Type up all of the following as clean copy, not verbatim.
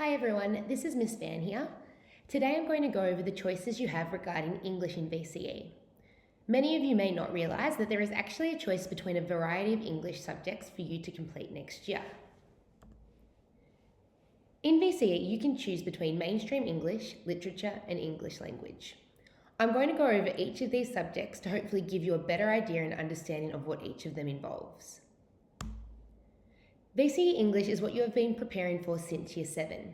Hi everyone, this is Miss Van here. Today I'm going to go over the choices you have regarding English in VCE. Many of you may not realise that there is actually a choice between a variety of English subjects for you to complete next year. In VCE, you can choose between mainstream English, literature, and English language. I'm going to go over each of these subjects to hopefully give you a better idea and understanding of what each of them involves. VCE English is what you have been preparing for since Year 7.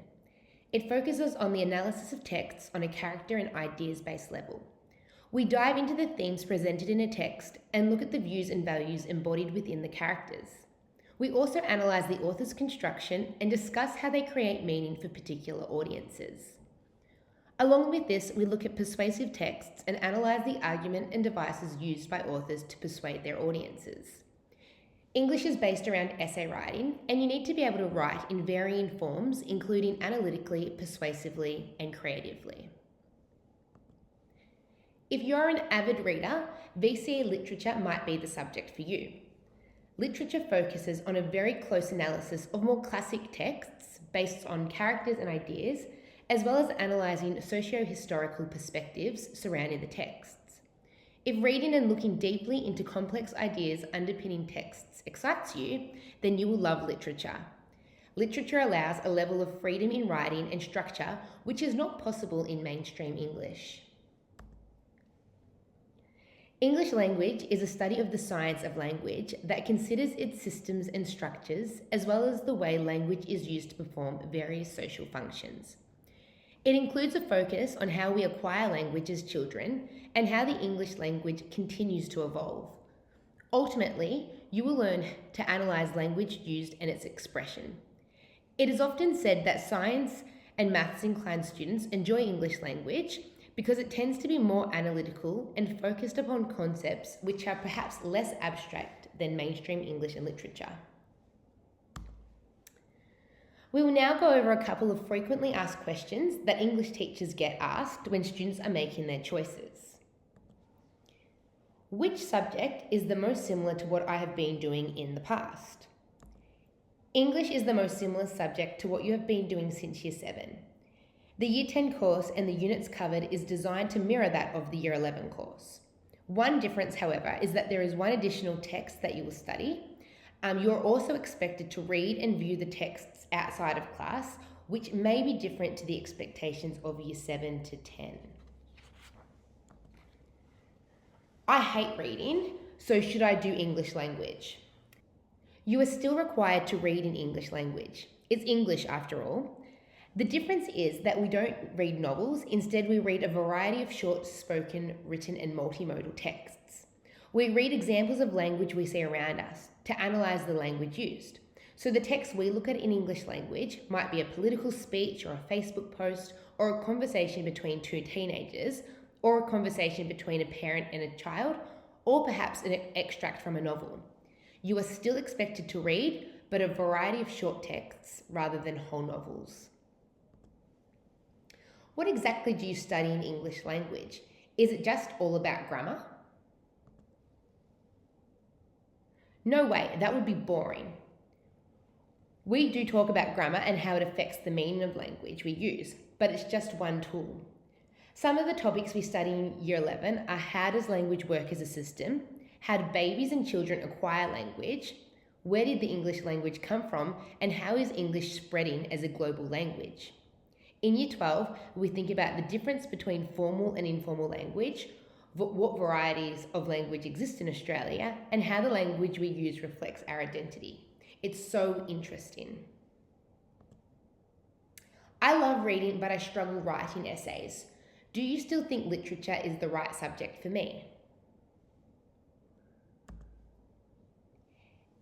It focuses on the analysis of texts on a character and ideas-based level. We dive into the themes presented in a text and look at the views and values embodied within the characters. We also analyse the author's construction and discuss how they create meaning for particular audiences. Along with this, we look at persuasive texts and analyse the argument and devices used by authors to persuade their audiences. English is based around essay writing, and you need to be able to write in varying forms, including analytically, persuasively, and creatively. If you're an avid reader, VCE literature might be the subject for you. Literature focuses on a very close analysis of more classic texts based on characters and ideas, as well as analysing socio-historical perspectives surrounding the texts. If reading and looking deeply into complex ideas underpinning texts excites you, then you will love literature. Literature allows a level of freedom in writing and structure which is not possible in mainstream English. English language is a study of the science of language that considers its systems and structures, as well as the way language is used to perform various social functions. It includes a focus on how we acquire language as children and how the English language continues to evolve. Ultimately, you will learn to analyse language used and its expression. It is often said that science and maths inclined students enjoy English language because it tends to be more analytical and focused upon concepts which are perhaps less abstract than mainstream English and literature. We will now go over a couple of frequently asked questions that English teachers get asked when students are making their choices. Which subject is the most similar to what I have been doing in the past? English is the most similar subject to what you have been doing since Year 7. The Year 10 course and the units covered is designed to mirror that of the Year 11 course. One difference, however, is that there is one additional text that you will study. You're also expected to read and view the texts outside of class, which may be different to the expectations of Year 7 to 10. I hate reading, so should I do English language? You are still required to read in English language. It's English after all. The difference is that we don't read novels, instead we read a variety of short, spoken, written and multimodal texts. We read examples of language we see around us to analyse the language used. So the text we look at in English language might be a political speech or a Facebook post or a conversation between two teenagers or a conversation between a parent and a child or perhaps an extract from a novel. You are still expected to read, but a variety of short texts rather than whole novels. What exactly do you study in English language? Is it just all about grammar? No way, that would be boring. We do talk about grammar and how it affects the meaning of language we use, but it's just one tool. Some of the topics we study in Year 11 are how does language work as a system, how do babies and children acquire language, where did the English language come from, and how is English spreading as a global language. In Year 12, we think about the difference between formal and informal language, what varieties of language exist in Australia, and how the language we use reflects our identity. It's so interesting. I love reading, but I struggle writing essays. Do you still think literature is the right subject for me?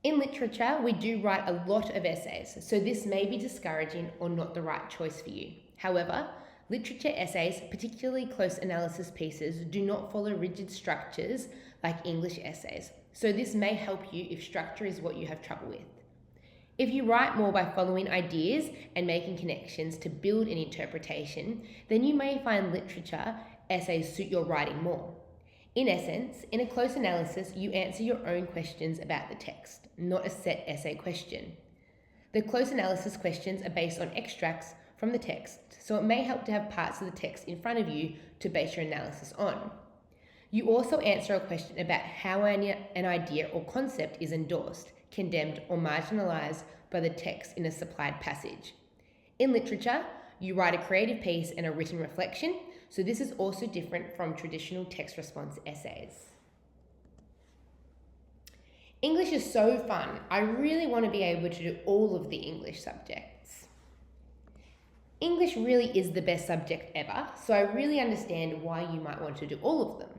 In literature, we do write a lot of essays, so this may be discouraging or not the right choice for you. However, literature essays, particularly close analysis pieces, do not follow rigid structures like English essays, so this may help you if structure is what you have trouble with. If you write more by following ideas and making connections to build an interpretation, then you may find literature essays suit your writing more. In essence, in a close analysis, you answer your own questions about the text, not a set essay question. The close analysis questions are based on extracts from the text, so it may help to have parts of the text in front of you to base your analysis on. You also answer a question about how an idea or concept is endorsed, condemned, or marginalised by the text in a supplied passage. In literature, you write a creative piece and a written reflection, so this is also different from traditional text response essays. English is so fun. I really want to be able to do all of the English subjects. English really is the best subject ever, so I really understand why you might want to do all of them.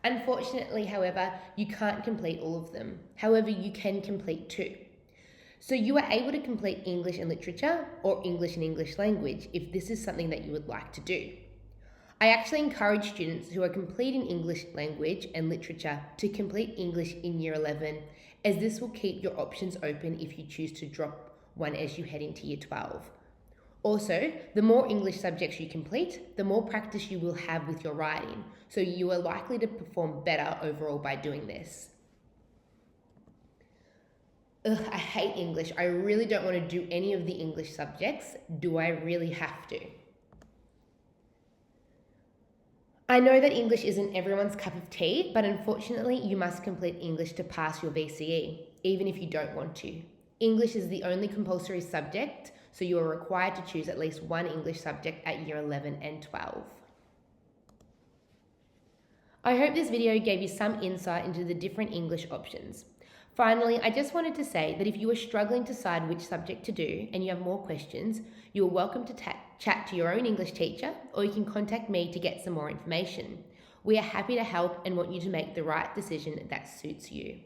Unfortunately, however, you can't complete all of them. However, you can complete 2. So you are able to complete English and literature or English and English language if this is something that you would like to do. I actually encourage students who are completing English language and literature to complete English in Year 11, as this will keep your options open if you choose to drop one as you head into Year 12. Also, the more English subjects you complete, the more practice you will have with your writing, so you are likely to perform better overall by doing this. I hate English. I really don't want to do any of the English subjects. Do I really have to? I know that English isn't everyone's cup of tea, but unfortunately you must complete English to pass your VCE, even if you don't want to. English is the only compulsory subject, so you are required to choose at least one English subject at Year 11 and 12. I hope this video gave you some insight into the different English options. Finally, I just wanted to say that if you are struggling to decide which subject to do and you have more questions, you are welcome to chat to your own English teacher, or you can contact me to get some more information. We are happy to help and want you to make the right decision that suits you.